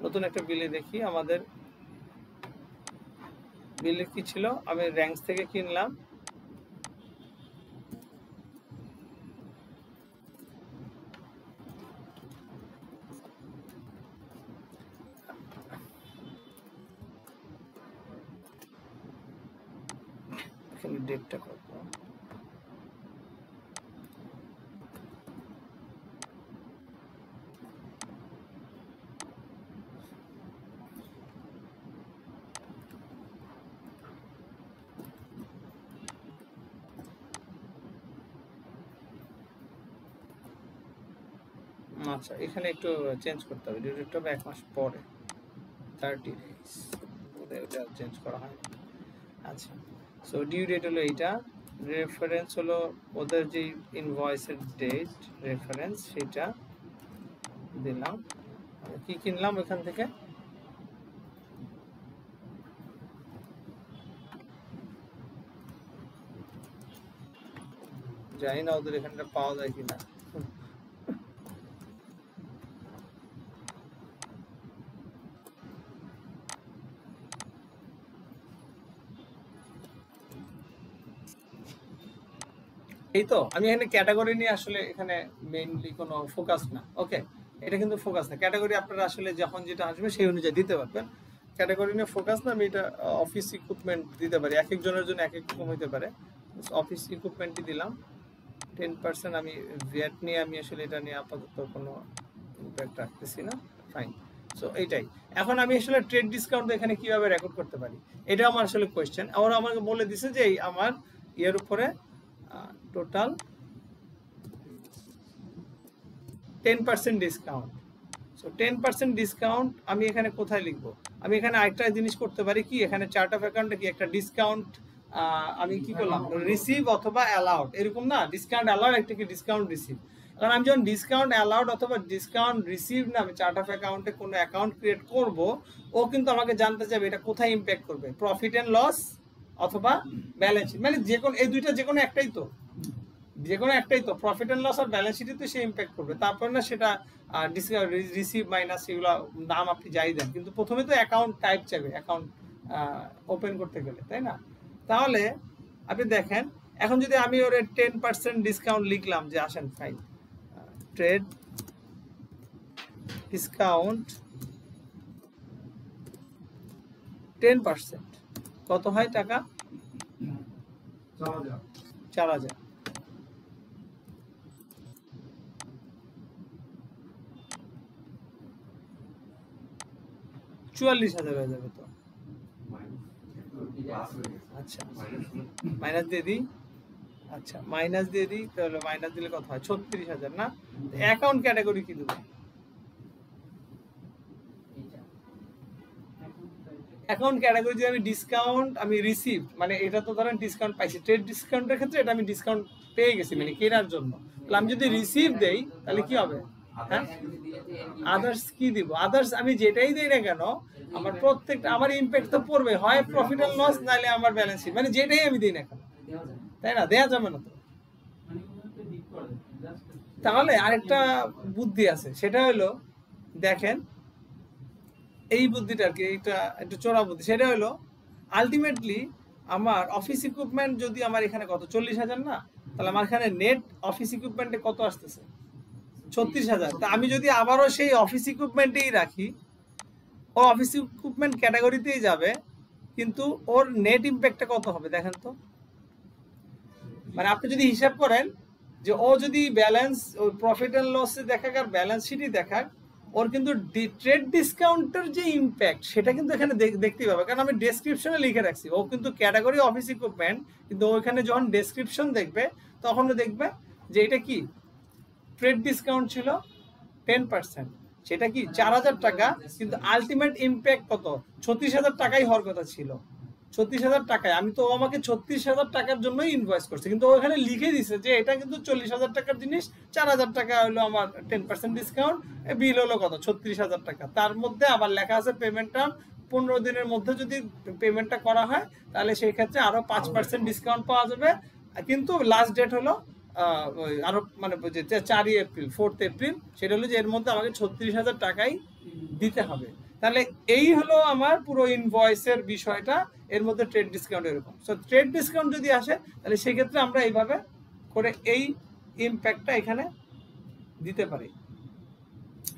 নতুন একটা বিলে দেখি আমাদের বিলে কি ছিল, আমি র্যাঙ্কস থেকে কিনলাম, এখানে ডেটটা কত, আচ্ছা এখানে একটু চেঞ্জ করতে হবে, ডিউ ডেটটা হবে 1 মাস পরে, 30 days, ওটা চেঞ্জ করা হয়। আচ্ছা সো ডিউ ডেট হলো এইটা, রেফারেন্স হলো ওদের যে ইনভয়েসের ডেট রেফারেন্স, সেটা দিলাম। কি কিনলাম এখান থেকে, জানি না ওদের এখানটা পাওয়া যায় কিনা। এই তো আমি এখানে ক্যাটাগরি নিয়ে আসলে এখানে মেইনলি কোনো ফোকাস না, ওকে এটা কিন্তু ফোকাস না, ক্যাটাগরি আপনারা আসলে যখন যেটা আসবে সেই অনুযায়ী দিতে পারবেন, ক্যাটাগরি নিয়ে ফোকাস না। আমি এটা অফিস ইকুইপমেন্ট দিতে পারি, এক একজনের জন্য এক এক রকম হতে পারে। অফিস ইকুইপমেন্টই দিলাম 10%। আমি ভিএট নিয়ে আমি আসলে এটা নিয়ে আপাতত কোনো ইম্প্যাক্ট রাখতেছি না, ফাইন। সো এইটাই, এখন আমি আসলে ট্রেড ডিসকাউন্ট এখানে কিভাবে রেকর্ড করতে পারি, এটা আমার আসলে কোয়েশ্চেন। ওরা আমাকে বলে দিছে যে এই আমার এর উপরে টোটাল 10% ডিসকাউন্ট। সো 10% ডিসকাউন্ট আমি এখানে কোথায় লিখবো, আমি এখানে আরেকটা জিনিস করতে পারি কি, এখানে চার্ট অফ অ্যাকাউন্টে কি একটা ডিসকাউন্ট আমি কি করলাম, রিসিভ অথবা অ্যালাউড, এরকম না, ডিসকাউন্ট অ্যালাউড একটা কি ডিসকাউন্ট রিসিভ। কারণ আমি যখন ডিসকাউন্ট অ্যালাউড অথবা ডিসকাউন্ট রিসিভ না আমি চার্ট অফ অ্যাকাউন্টে কোনো অ্যাকাউন্ট ক্রিয়েট করব, ও কিন্তু আমাকে জানতে চাইবে এটা কোথায় ইম্প্যাক্ট করবে, প্রফিট অ্যান্ড লস অথবা ব্যালেন্স শিট, মানে যে কোনো এই দুইটা যে কোনো একটাই তো, যে কোনো একটাই তো, প্রফিট অ্যান্ড লস আর ব্যালেন্স শিটে তো সে ইম্প্যাক্ট করবে। তারপর না সেটা রিসিভ মাইনাস সেগুলো নাম আপনি যাই দেন, কিন্তু প্রথমে তো অ্যাকাউন্ট টাইপ চাইবে অ্যাকাউন্ট ওপেন করতে গেলে, তাই না? তাহলে আপনি দেখেন এখন যদি আমি ওর 10% ডিসকাউন্ট লিখলাম, যে আসেন ফাইন ট্রেড ডিসকাউন্ট 10%, কত হয় টাকা, 4000। 44,000 হয়ে যাবে তো, আচ্ছা মাইনাস দিয়ে দিই, আচ্ছা মাইনাস দিয়ে দিই, তাহলে মাইনাস দিলে কত হয়, 36,000 না? অ্যাকাউন্ট ক্যাটাগরি কি দেবো, অ্যাকাউন্ট ক্যাটাগরি যদি আমি ডিসকাউন্ট আমি রিসিভ, মানে এটা তো ধরেন ডিসকাউন্ট পাইছি, ট্রেড ডিসকাউন্টের ক্ষেত্রে এটা আমি ডিসকাউন্ট পেয়ে গেছি মানে কেনার জন্য, তাহলে আমি যদি রিসিভ দেই তাহলে কি হবে, হ্যাঁ আদার্স কি দিব, আদার্স আমি যেটাই দেই না কেন আমার প্রত্যেকটা আমার ইম্প্যাক্ট তো পড়বে, হয় প্রফিট এন্ড লস নাইলে আমার ব্যালেন্স শিট, মানে যেটাই আমি দিই না কেন, তাই না, দেয়া যাবে না তো। তাহলে আরেকটা বুদ্ধি আছে, সেটা হলো দেখেন এই বুদ্ধিটা আর কি, এটা একটু চোরা বুদ্ধি, সেটা হলো আলটিমেটলি আমার অফিস ইকুইপমেন্ট যদি আমার এখানে কত 40,000 না, তাহলে আমার এখানে নেট অফিস ইকুইপমেন্টে কত আসতেছে 36,000। তা আমি যদি আবারও সেই অফিস ইকুইপমেন্টেই রাখি, ও অফিস ইকুইপমেন্ট ক্যাটাগরিতেই যাবে, কিন্তু ওর নেট ইম্প্যাক্টটা কত হবে দেখেন তো, মানে আপনি যদি হিসাব করেন যে ও যদি ব্যালেন্স ওই প্রফিট অ্যান্ড লসে দেখাক আর ব্যালেন্স শিটই দেখাক, ওর কিন্তু ট্রেড ডিসকাউন্টের যে ইম্প্যাক্ট সেটা কিন্তু এখানে দেখতেই পাবে, কারণ আমি ডেসক্রিপশনে লিখে রাখছি, ও কিন্তু ক্যাটাগরি অফিস ইকুইপমেন্ট, কিন্তু ওইখানে যখন ডেসক্রিপশন দেখবে তখন দেখবে যে এটা কি ট্রেড ডিসকাউন্ট ছিল 10%, সেটা কি 4,000 টাকা, কিন্তু আলটিমেট ইম্প্যাক্ট কত 36,000 টাকাই হওয়ার কথা ছিল, 36,000 টাকায়, আমি তো আমাকে 36,000 টাকার জন্যই ইনভয়েস করছে, কিন্তু ওখানে লিখে দিছে যে এটা কিন্তু 40,000 টাকার জিনিস, 4,000 টাকা হলো আমার 10% ডিসকাউন্ট, বিল হলো কত 36,000 টাকা। তার মধ্যে আবার লেখা আছে পেমেন্ট টার্ম 15 দিনের মধ্যে যদি পেমেন্টটা করা হয় তাহলে সেই ক্ষেত্রে আরো 5% ডিসকাউন্ট পাওয়া যাবে, কিন্তু লাস্ট ডেট হলো আরো মানে 4 এপ্রিল 4 এপ্রিল, সেটা হলো যে এর মধ্যে আমাকে 36,000 টাকাই দিতে হবে। তাহলে এই হলো আমার পুরো ইনভয়েসের বিষয়টা, এর মধ্যে ট্রেড ডিসকাউন্ট এরকম। সো ট্রেড ডিসকাউন্ট যদি আসে তাহলে সেক্ষেত্রে আমরা এইভাবে করে এই ইম্প্যাক্টটা এখানে দিতে পারি।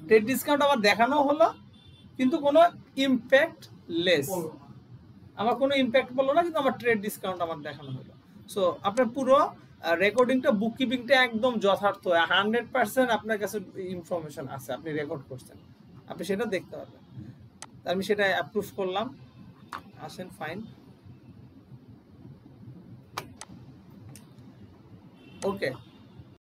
ট্রেড ডিসকাউন্ট আমার দেখানো হলো কিন্তু কোনো ইম্প্যাক্ট লেস, আমার কোনো ইম্প্যাক্ট বললো না, কিন্তু আমার ট্রেড ডিসকাউন্ট আমার দেখানো হলো। সো আপনার পুরো রেকর্ডিংটা, বুক কিপিংটা একদম যথার্থ, 100% আপনার কাছে ইনফরমেশন আছে, আপনি রেকর্ড করছেন, আপনি সেটা দেখতে পারবেন। আমি সেটা অ্যাপ্রুভ করলাম, আসেন ফাইন, ওকে।